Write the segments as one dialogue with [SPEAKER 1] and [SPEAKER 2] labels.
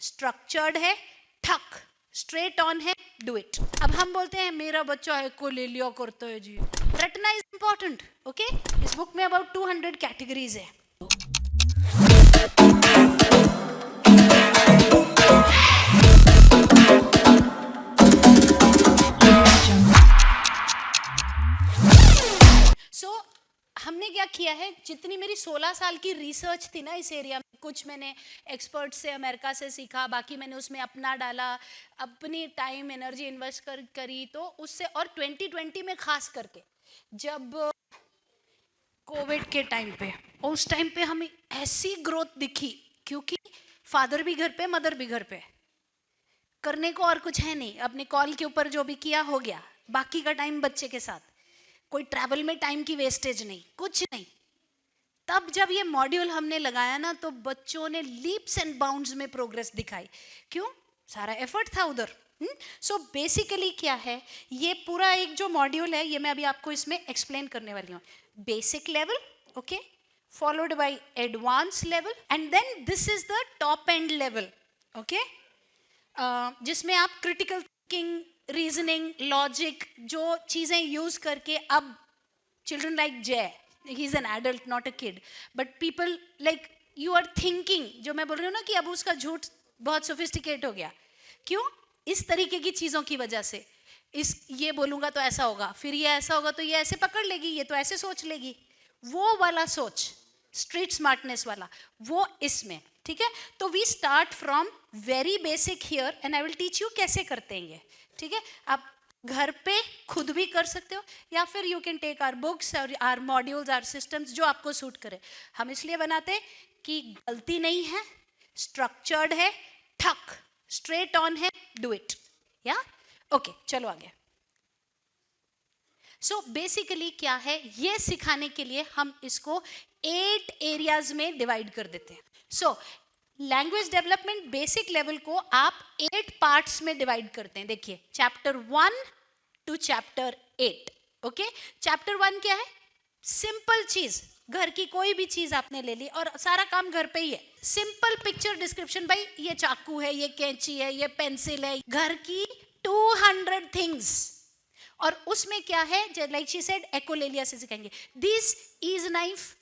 [SPEAKER 1] Structured है, ठक, straight on है, डू इट। अब हम बोलते हैं मेरा बच्चा है को ले लिया करता है जी, रटना इज इंपॉर्टेंट। ओके, इस बुक में अबाउट 200 कैटेगरीज है। हमने क्या किया है, जितनी मेरी 16 साल की रिसर्च थी ना इस एरिया में, कुछ मैंने एक्सपर्ट से अमेरिका से सीखा, बाकी मैंने उसमें अपना डाला, अपनी टाइम एनर्जी इन्वेस्ट करी, तो उससे, और 2020 में खास करके जब कोविड के टाइम पे, उस टाइम पे हमें ऐसी ग्रोथ दिखी, क्योंकि फादर भी घर पे, मदर भी घर पे, करने को और कुछ है नहीं, अपने कॉल के ऊपर जो भी किया हो गया, बाकी का टाइम बच्चे के साथ, कोई ट्रैवल में टाइम की वेस्टेज नहीं, कुछ नहीं। तब जब ये मॉड्यूल हमने लगाया ना, तो बच्चों ने लीप्स एंड बाउंड्स में प्रोग्रेस दिखाई। क्यों? सारा एफर्ट था उधर। सो बेसिकली क्या है, ये पूरा एक जो मॉड्यूल है, ये मैं अभी आपको इसमें एक्सप्लेन करने वाली हूँ। Basic level, okay, followed by advance level, and then this is the top end level, okay, जिसमें आप क्रिटिकल थिंकिंग, रीजनिंग, लॉजिक, जो चीजें यूज करके, अब children like Jay, he is an adult not a kid, but people like you are thinking, जो मैं बोल रही हूँ ना कि अब उसका झूठ बहुत सोफिस्टिकेट हो गया। क्यों? इस तरीके की चीजों की वजह से, ये बोलूंगा तो ऐसा होगा, फिर ये ऐसा होगा तो ये ऐसे पकड़ लेगी, ये तो ऐसे सोच लेगी, वो वाला सोच, स्ट्रीट स्मार्टनेस वाला, वो इसमें, ठीक है। तो we start from very basic here and I will teach you कैसे करते हैं ये, ठीक है। आप घर पे खुद भी कर सकते हो, या फिर you can take our books और आवर मॉड्यूल्स, आवर सिस्टम्स, जो आपको सूट करे। हम इसलिए बनाते हैं कि गलती नहीं है, स्ट्रक्चर्ड है, ठक, स्ट्रेट ऑन है, डू इट, या ओके, चलो आगे। सो बेसिकली क्या है, ये सिखाने के लिए हम इसको 8 एरियाज में डिवाइड कर देते हैं। So language development basic level को आप 8 पार्ट्स में डिवाइड करते हैं। देखिए, chapter 1 to chapter 8, okay. Chapter 1 क्या है? सिंपल चीज, घर की कोई भी चीज आपने ले ली और सारा काम घर पे ही है। सिंपल पिक्चर डिस्क्रिप्शन, भाई ये चाकू है, ये कैंची है, ये पेंसिल है, घर की 200 थिंग्स। और उसमें क्या है, लाइक शी सेड, एकोलेलिया से सिखाएंगे। This is knife,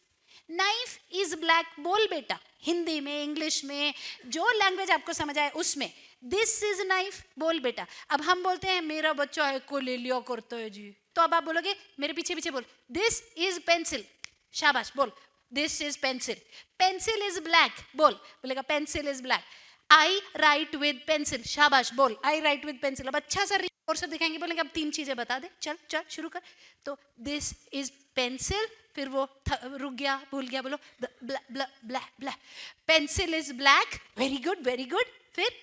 [SPEAKER 1] knife is black, बोल बेटा, हिंदी में, इंग्लिश में, जो लैंग्वेज आपको समझ आए उसमें, दिस इज नाइफ, बोल बेटा। अब हम बोलते हैं मेरा बच्चा है को ले लिया करता है जी, तो अब आप बोलोगे मेरे पीछे पीछे बोल, दिस इज पेंसिल, शाबाश बोल, this is pencil. Pencil is black, बोलेगा pencil is black. I write with pencil, शाबाश बोल, आई राइट विद पेंसिल। अब अच्छा सा और सब दिखाएंगे, बोलेंगे अब 3 चीजें बता दे, चल चल शुरू कर। तो दिस इज पेंसिल, फिर वो रुक गया, भूल गया, बोलो black, pencil is black, very good very good. फिर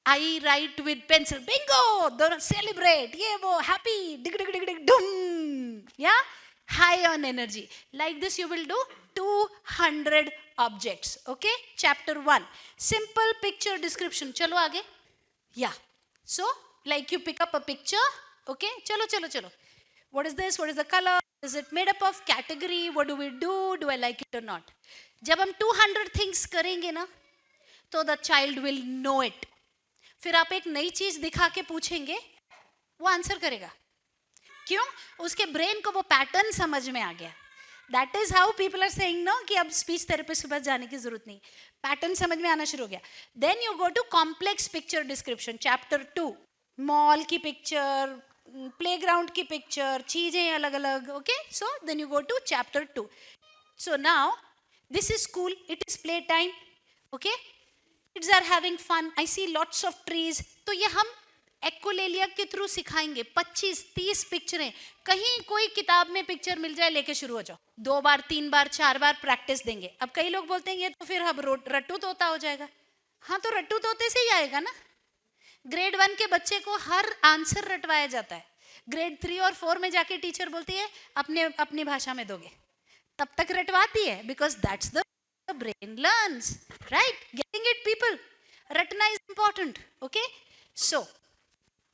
[SPEAKER 1] आई राइट विद पेंसिल, बिंगो, दोनों सेलिब्रेट, ये वो हैप्पी, डिग डिग डिग डिग डुम, या high on energy. Like this you will do 200 objects, okay. Chapter 1 simple picture description, चलो आगे। या सो like you pick up a picture, okay, chalo, what is this, what is the color, is it made up of category, what do we do I like it or not? जब हम 200 things करेंगे ना, तो the child will know it। फिर आप एक नई चीज दिखा के पूछेंगे, वो आंसर करेगा। क्यों? उसके ब्रेन को वो पैटर्न समझ में आ गया। That is how people are saying no कि अब स्पीच थेरेपिस्ट के पास जाने की जरूरत नहीं, पैटर्न समझ में आना शुरू हो गया। Then you go to complex picture description, chapter 2, mall की पिक्चर, प्लेग्राउंड की पिक्चर, चीजें अलग अलग, okay. So then you go to chapter 2। So now this is school, it is play time, okay, kids are having fun, I see lots of trees. तो ये हम एक्कोलेलिया के through सिखाएंगे। 25-30 पिक्चरें, कहीं कोई किताब में पिक्चर मिल जाए लेके शुरू हो जाओ, 2 बार 3 बार 4 बार प्रैक्टिस देंगे। अब कई लोग बोलते हैं ये तो फिर अब रट्टू तोता हो जाएगा। हाँ, तो रट्टू तोते से ही आएगा ना। ग्रेड 1 के बच्चे को हर आंसर रटवाया जाता है, ग्रेड 3 और 4 में जाके टीचर बोलती है अपनी भाषा में दोगे, तब तक रटवाती है, because that's the brain learns, right? Getting it people, रटना इज इंपॉर्टेंट, ओके। सो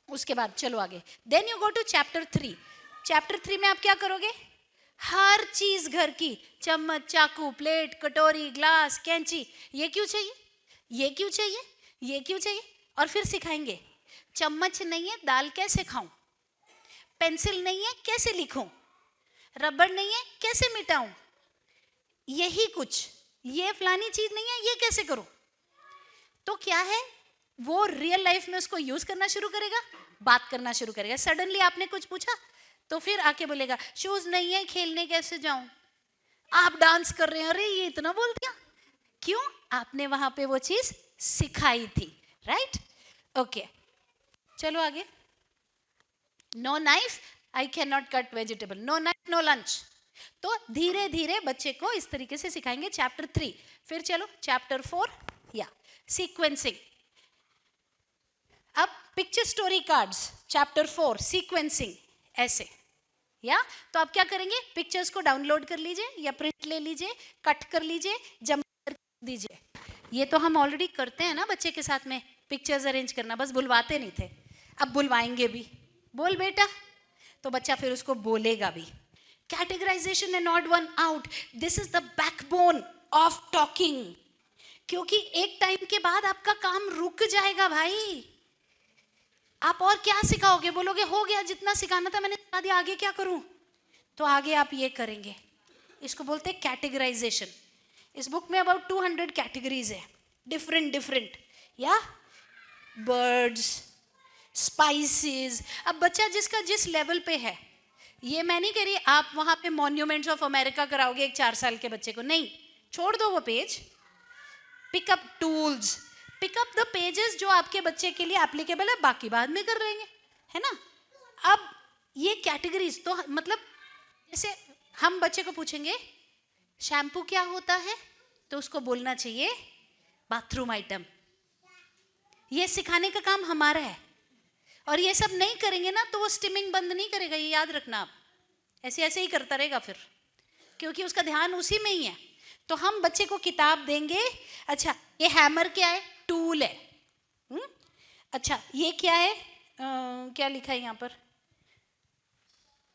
[SPEAKER 1] उसके बाद चलो आगे। Then you go to chapter 3। Chapter 3 में आप क्या करोगे? हर चीज घर की, चम्मच, चाकू, प्लेट, कटोरी, ग्लास, कैंची, ये क्यों चाहिए, ये क्यों चाहिए, ये क्यों चाहिए, और फिर सिखाएंगे चम्मच नहीं है दाल कैसे खाऊं, पेंसिल नहीं है कैसे लिखूं, रबड़ नहीं है कैसे मिटाऊं, यही कुछ, ये फलानी चीज नहीं है ये कैसे करूं। तो क्या है, वो रियल लाइफ में उसको यूज करना शुरू करेगा, बात करना शुरू करेगा। सडनली आपने कुछ पूछा तो फिर आके बोलेगा शूज नहीं है खेलने कैसे जाऊं, आप डांस कर रहे हैं, अरे ये इतना बोल दिया, क्यों, आपने वहां पे वो चीज सिखाई थी, राइट। ओके चलो आगे। No knife I can not cut vegetable, no knife no lunch. तो धीरे धीरे बच्चे को इस तरीके से सिखाएंगे, चैप्टर 3। फिर चलो चैप्टर 4 या सीक्वेंसिंग। अब picture story cards, chapter 4 sequencing, ऐसे या तो आप क्या करेंगे, पिक्चर्स को डाउनलोड कर लीजिए या प्रिंट ले लीजिए, कट कर लीजिए, जमा कर दीजिए। ये तो हम ऑलरेडी करते हैं ना बच्चे के साथ में, पिक्चर्स अरेंज करना, बस बुलवाते नहीं थे, अब बुलवाएंगे भी। बोल बेटा, तो बच्चा फिर उसको बोलेगा भी। Categorisation and odd one out, this is the backbone of talking, क्योंकि एक टाइम के बाद आपका काम रुक जाएगा भाई। आप और क्या सिखाओगे, बोलोगे हो गया जितना सिखाना था मैंने सिखा दिया, आगे क्या करूं, तो आगे आप ये करेंगे। इसको बोलते हैं कैटेगराइजेशन। इस बुक में अबाउट 200 कैटेगरीज है, डिफरेंट या बर्ड्स, स्पाइसेस। अब बच्चा जिसका जिस लेवल पे है, ये मैं नहीं कह रही आप वहां पे मॉन्यूमेंट्स ऑफ अमेरिका कराओगे एक 4 साल के बच्चे को, नहीं, छोड़ दो वो page. Pickup tools, pick up the pages जो आपके बच्चे के लिए एप्लीकेबल है, बाकी बाद में कर लेंगे, है ना। अब ये कैटेगरीज, तो मतलब जैसे हम बच्चे को पूछेंगे शैम्पू क्या होता है, तो उसको बोलना चाहिए बाथरूम आइटम। ये सिखाने का काम हमारा है, और ये सब नहीं करेंगे ना तो वो स्टिमिंग बंद नहीं करेगा, ये याद रखना आप, ऐसे ऐसे ही करता रहेगा फिर, क्योंकि उसका ध्यान उसी में ही है। तो हम बच्चे को किताब देंगे, अच्छा ये हैमर क्या है, टूल है, अच्छा ये क्या है, क्या लिखा है यहाँ पर,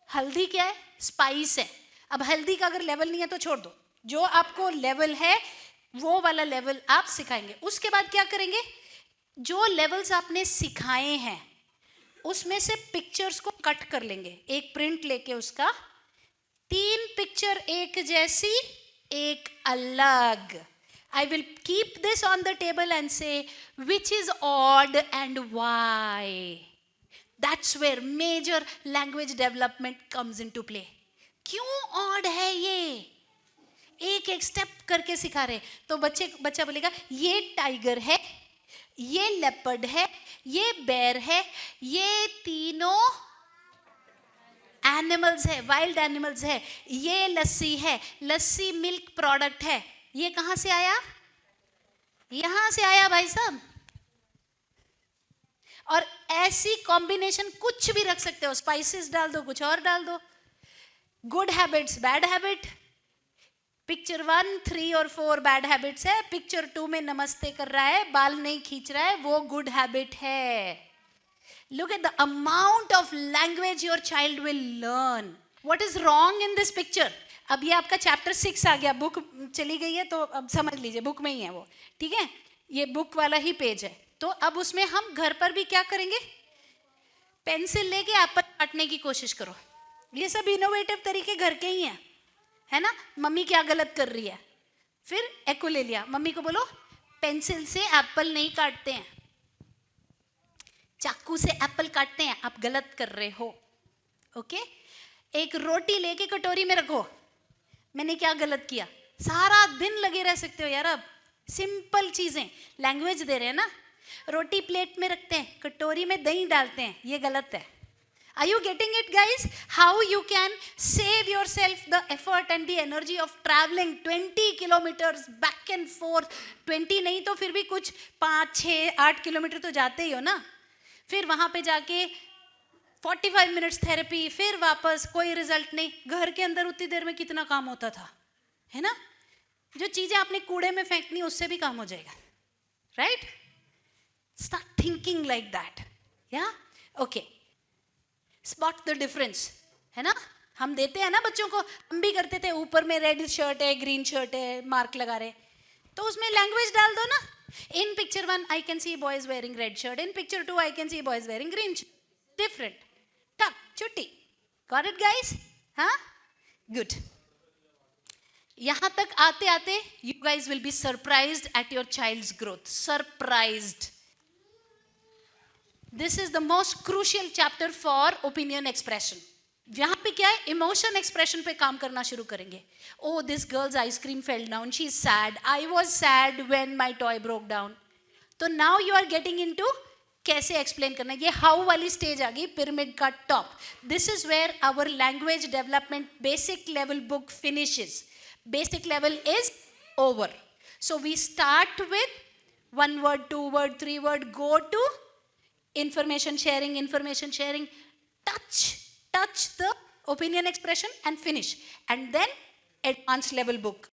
[SPEAKER 1] हल्दी क्या है, स्पाइस है। अब हल्दी का अगर लेवल नहीं है तो छोड़ दो, जो आपको लेवल है वो वाला लेवल आप सिखाएंगे। उसके बाद क्या करेंगे, जो लेवल्स आपने सिखाए हैं उसमें से पिक्चर्स को कट कर लेंगे, एक प्रिंट लेके उसका 3 पिक्चर एक जैसी एक अलग। I will keep this on the table and say which is odd and why. That's where major language development comes into play. क्यों odd है ये, एक एक स्टेप करके सिखा रहे। तो बच्चा बोलेगा ये टाइगर है, ये लेपर्ड है, ये बेर है, ये तीनों एनिमल्स है, वाइल्ड एनिमल्स है, ये लस्सी है, लस्सी मिल्क प्रोडक्ट है, ये कहां से आया, यहां से आया भाई साहब। और ऐसी कॉम्बिनेशन कुछ भी रख सकते हो, स्पाइसेस डाल दो, कुछ और डाल दो। Good habits, bad habit, picture 1, 3 और 4 बैड हैबिट्स है, पिक्चर 2 में नमस्ते कर रहा है, बाल नहीं खींच रहा है, वो गुड हैबिट है। Look at the amount of language your child will learn. What is wrong in this picture? अब ये आपका चैप्टर 6 आ गया, बुक चली गई है तो अब समझ लीजिए बुक में ही है वो, ठीक है, ये बुक वाला ही पेज है। तो अब उसमें हम घर पर भी क्या करेंगे, पेंसिल लेके एप्पल काटने की कोशिश करो। ये सब इनोवेटिव तरीके घर के ही हैं, है ना। मम्मी क्या गलत कर रही है, फिर एको ले लिया, मम्मी को बोलो पेंसिल से एप्पल नहीं काटते हैं, चाकू से एप्पल काटते हैं, आप गलत कर रहे हो। ओके, एक रोटी लेके कटोरी में रखो, मैंने क्या गलत किया, सारा दिन लगे रह सकते हो यार। अब सिंपल चीजें, लैंग्वेज दे रहे हैं ना। रोटी प्लेट में रखते हैं, कटोरी में दही डालते हैं, ये गलत है। Are you getting it guys? How you can save yourself the effort and the energy of traveling 20 kilometers back and forth, 20 नहीं तो फिर भी कुछ 5, 6, 8 किलोमीटर तो जाते ही हो ना। फिर वहां पे जाके 45 मिनट्स थेरेपी, फिर वापस कोई रिजल्ट नहीं। घर के अंदर उतनी देर में कितना काम होता था, है ना। जो चीजें आपने कूड़े में फेंकनी उससे भी काम हो जाएगा, right. Start thinking like that, या ओके। स्पॉट द डिफरेंस, है ना। हम देते हैं ना बच्चों को, हम भी करते थे, ऊपर में रेड शर्ट है, ग्रीन शर्ट है, मार्क लगा रहे, तो उसमें लैंग्वेज डाल दो ना, In picture 1, I can see boy is wearing red shirt. In picture 2, I can see boy is wearing green shirt. Different. Tuck, chutti. Got it, guys? Huh? Good. यहाँ तक आते आते you guys will be surprised at your child's growth. Surprised. This is the most crucial chapter for opinion expression. यहाँ पे क्या है, emotion expression पे काम करना शुरू करेंगे. Oh, this girl's ice cream fell down. She's sad. I was sad when my toy broke down. तो now you are getting into कैसे एक्सप्लेन करना. ये हाउ वाली स्टेज आ गई, पिरामिड का top. This is where our language development basic level book finishes. Basic level is over. So we start with 1 word, 2 word, 3 word, go to information sharing, touch the opinion expression and finish. And then advanced level book.